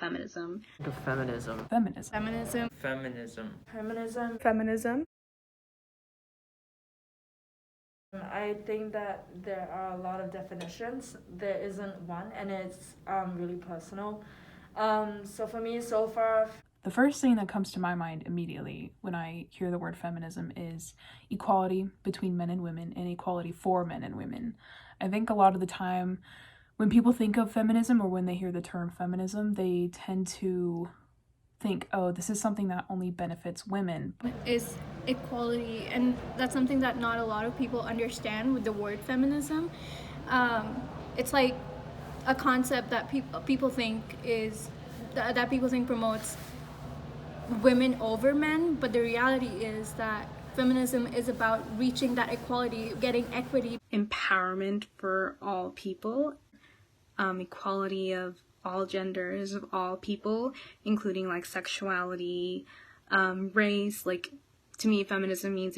feminism. Feminism. Feminism. Feminism. Feminism. Feminism. Feminism. I think that there are a lot of definitions. There isn't one, and it's really personal. So for me, so far, The first thing that comes to my mind immediately when I hear the word feminism is equality between men and women and equality for men and women. I think a lot of the time when people think of feminism or when they hear the term feminism, they tend to think, oh, this is something that only benefits women. Is equality, and that's something that not a lot of people understand with the word feminism. It's like a concept that people think promotes women over men, but the reality is that feminism is about reaching that equality, getting equity. Empowerment for all people, equality of all genders, of all people, including like sexuality, race. Like, to me, feminism means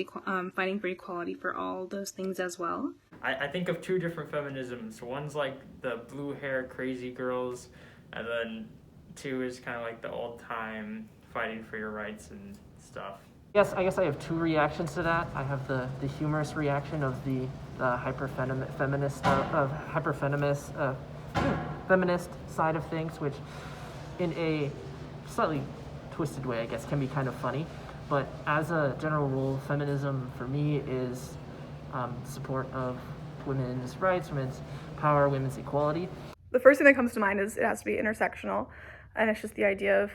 fighting for equality for all those things as well. I think of two different feminisms. One's like the blue hair crazy girls, and then two is kind of like the old time fighting for your rights and stuff. Yes, I guess I have two reactions to that. I have the humorous reaction of the feminist side of things, which in a slightly twisted way, I guess, can be kind of funny. But as a general rule, feminism for me is support of women's rights, women's power, women's equality. The first thing that comes to mind is it has to be intersectional, and it's just the idea of,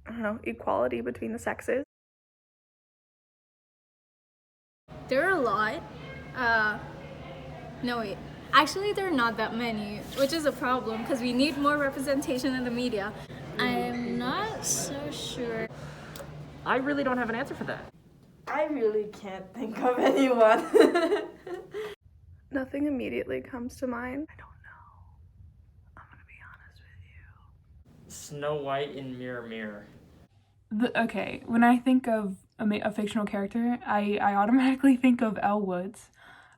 I don't know, equality between the sexes. There are a lot. No, wait. Actually, there are not that many, which is a problem because we need more representation in the media. I'm not so sure. I really don't have an answer for that. I really can't think of anyone. Nothing immediately comes to mind. I don't know. I'm gonna be honest with you. Snow White in Mirror Mirror. Okay, when I think of a fictional character, I automatically think of Elle Woods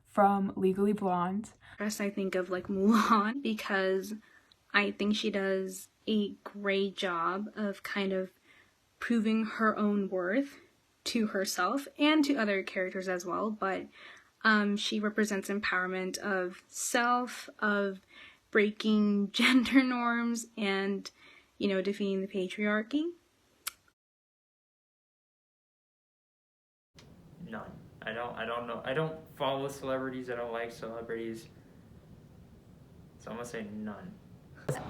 from Legally Blonde. First, I think of like Mulan, because I think she does a great job of kind of proving her own worth to herself and to other characters as well. But she represents empowerment of self, of breaking gender norms, and, you know, defeating the patriarchy. None. I don't know. I don't follow celebrities. I don't like celebrities. So I'm gonna say none.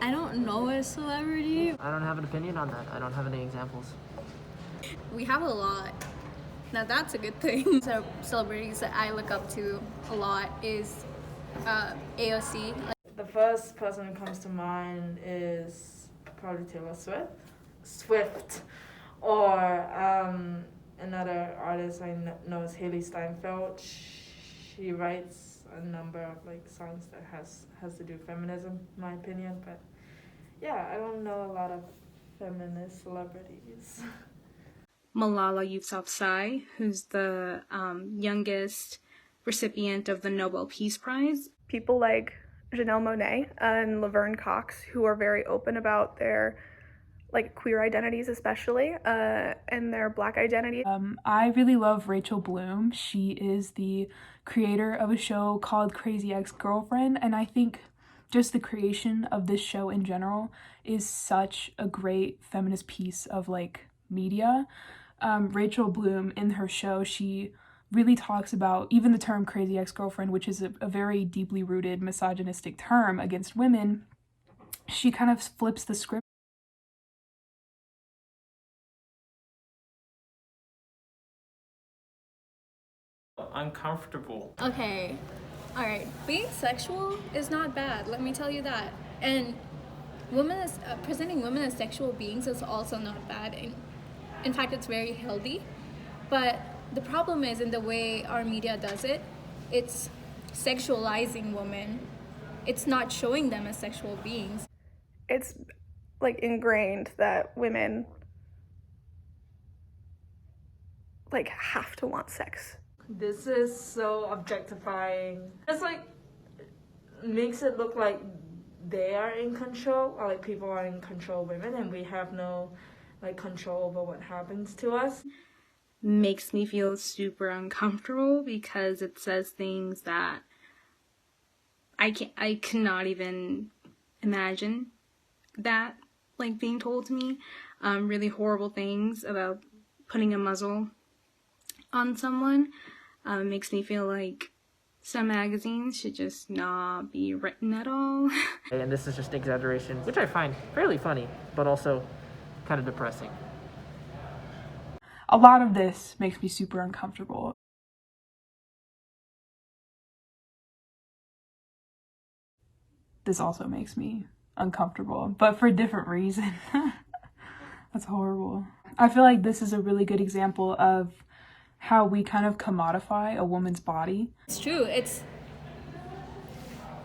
I don't know a celebrity. I don't have an opinion on that. I don't have any examples. We have a lot. Now that's a good thing. So celebrities that I look up to a lot is AOC. The first person who comes to mind is probably Taylor Swift, or another artist I know is Haley Steinfeld. She writes a number of like songs that has to do with feminism, in my opinion. But yeah, I don't know a lot of feminist celebrities. Malala Yousafzai, who's the youngest recipient of the Nobel Peace Prize. People like Janelle Monáe and Laverne Cox, who are very open about their like queer identities, especially, and their Black identity. I really love Rachel Bloom. She is the creator of a show called Crazy Ex-Girlfriend, and I think just the creation of this show in general is such a great feminist piece of like media. Rachel Bloom, in her show, she really talks about even the term crazy ex-girlfriend, which is a very deeply rooted misogynistic term against women. She kind of flips the script. Uncomfortable. Okay, all right. Being sexual is not bad. Let me tell you that. And presenting women as sexual beings is also not bad. In fact, it's very healthy. But the problem is in the way our media does it. It's sexualizing women. It's not showing them as sexual beings. It's like ingrained that women like have to want sex. This is so objectifying. It's like makes it look like they are in control, or like people are in control of women, and we have no like control over what happens to us. Makes me feel super uncomfortable because it says things that I cannot even imagine that like being told to me. Really horrible things about putting a muzzle on someone. Makes me feel like some magazines should just not be written at all. And this is just exaggeration, which I find fairly funny, but also kind of depressing. A lot of this makes me super uncomfortable. This also makes me uncomfortable, but for a different reason. That's horrible. I feel like this is a really good example of how we kind of commodify a woman's body. It's true.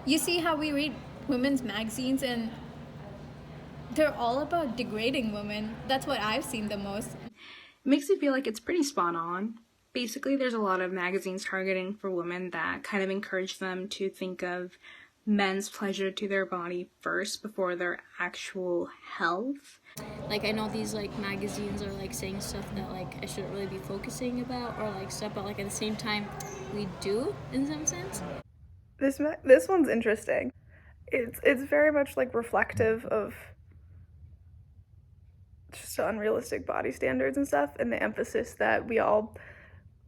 You see how we read women's magazines and they're all about degrading women. That's what I've seen the most. It makes me feel like it's pretty spot on. Basically, there's a lot of magazines targeting for women that kind of encourage them to think of men's pleasure to their body first before their actual health. Like, I know these like magazines are like saying stuff that like I shouldn't really be focusing about, or like stuff, but like at the same time we do in some sense. This one's interesting. It's very much like reflective of just unrealistic body standards and stuff, and the emphasis that we all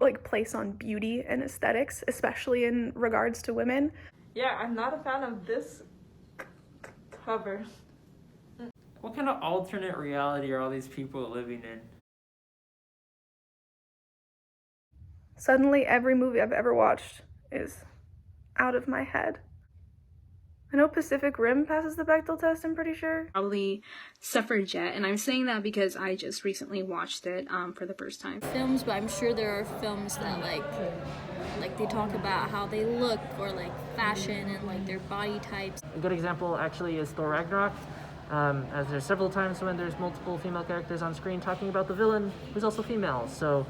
like place on beauty and aesthetics, especially in regards to women. Yeah, I'm not a fan of this cover. What kind of alternate reality are all these people living in? Suddenly, every movie I've ever watched is out of my head. I know Pacific Rim passes the Bechdel test, I'm pretty sure. Probably Suffragette, and I'm saying that because I just recently watched it for the first time. Films, but I'm sure there are films that like they talk about how they look, or like fashion and like their body types. A good example actually is Thor Ragnarok, as there's several times when there's multiple female characters on screen talking about the villain who's also female. So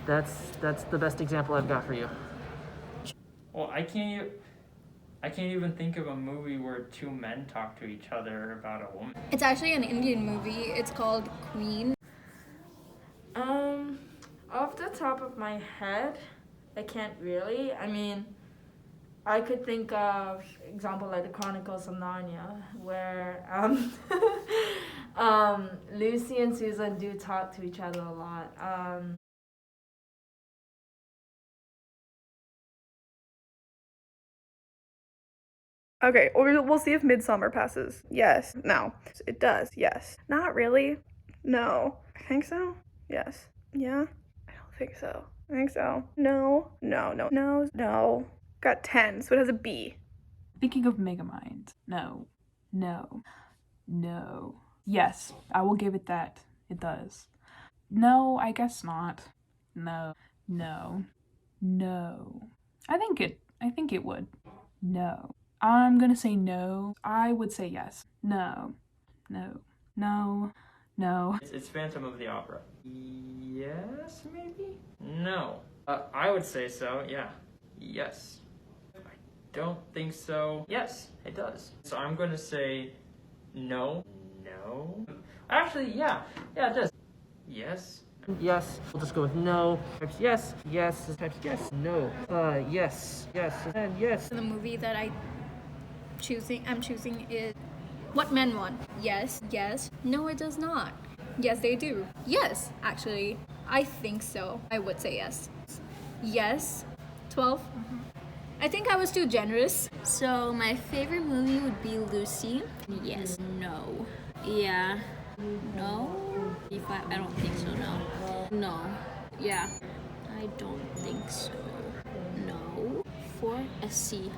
that's the best example I've got for you. Well, I can't even think of a movie where two men talk to each other about a woman. It's actually an Indian movie. It's called Queen. Off the top of my head, I can't really. I mean, I could think of example like the Chronicles of Narnia, where Lucy and Susan do talk to each other a lot. Okay, or we'll see if Midsummer passes. Yes. No. It does. Yes. Not really. No. I think so. Yes. Yeah. I don't think so. I think so. No. No. No. No. No. Got 10, so it has a B. Thinking of Megamind. No. No. No. Yes, I will give it that. It does. No, I guess not. No. No. No. I think it would. No. I'm gonna say no. I would say yes. No. No. No. No. It's Phantom of the Opera. Yes, maybe? No. I would say so, yeah. Yes. I don't think so. Yes, it does. So I'm going to say no. No. Actually, yeah. Yeah, it does. Yes. Yes. We'll just go with no. Types yes. Yes. Types yes. No. Yes. Yes. And yes. The movie that I'm choosing is What Men Want. Yes. Yes. No, it does not. Yes, they do. Yes, actually. I think so. I would say yes. Yes. 12. I think I was too generous. So my favorite movie would be Lucy. Yes. No. Yeah. No. I don't think so. No. No. Yeah. I don't think so. No. For a C.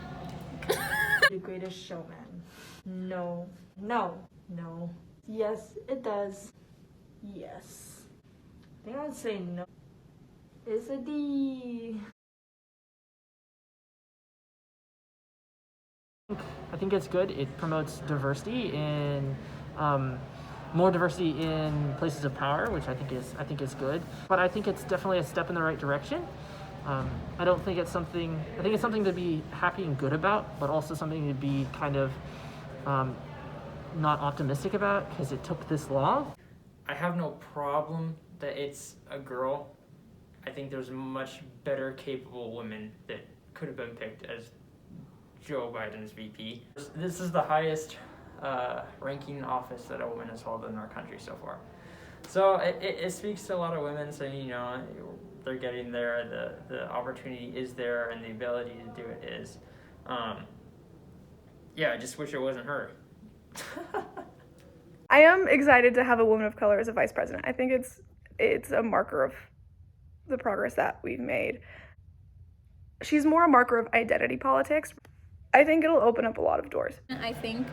The Greatest Showman. No. No. No. Yes, it does. Yes. I think I would say no. It's a D. I think it's good. It promotes diversity in more diversity in places of power, which I think is good. But I think it's definitely a step in the right direction. I don't think it's something. I think it's something to be happy and good about, but also something to be kind of not optimistic about because it took this long. I have no problem that it's a girl. I think there's much better capable women that could have been picked as Joe Biden's VP. This is the highest ranking office that a woman has held in our country so far. So it speaks to a lot of women saying, you know, they're getting there, the opportunity is there, and the ability to do it is. Yeah, I just wish it wasn't her. I am excited to have a woman of color as a vice president. I think it's a marker of the progress that we've made. She's more a marker of identity politics. I think it'll open up a lot of doors. I think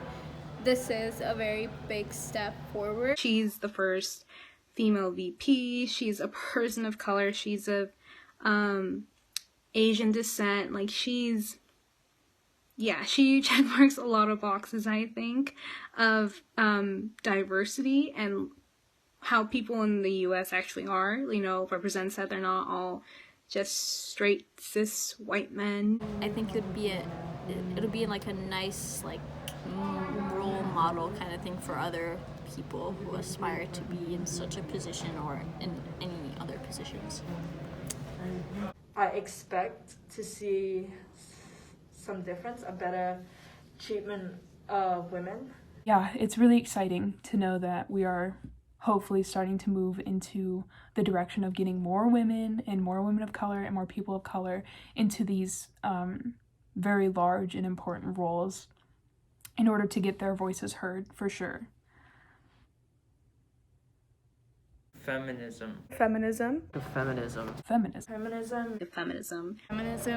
this is a very big step forward. She's the first female VP. She's a person of color. She's of Asian descent. Like, she checkmarks a lot of boxes, I think, of diversity and how people in the US actually are, you know, represents that they're not all just straight cis white men. I think it'll be like a nice like role model kind of thing for other people who aspire to be in such a position or in any other positions. I expect to see some difference, a better treatment of women. Yeah, it's really exciting to know that we are hopefully starting to move into the direction of getting more women and more women of color and more people of color into these very large and important roles in order to get their voices heard, for sure. Feminism. Feminism. Feminism. Feminism. Feminism. Feminism. Feminism.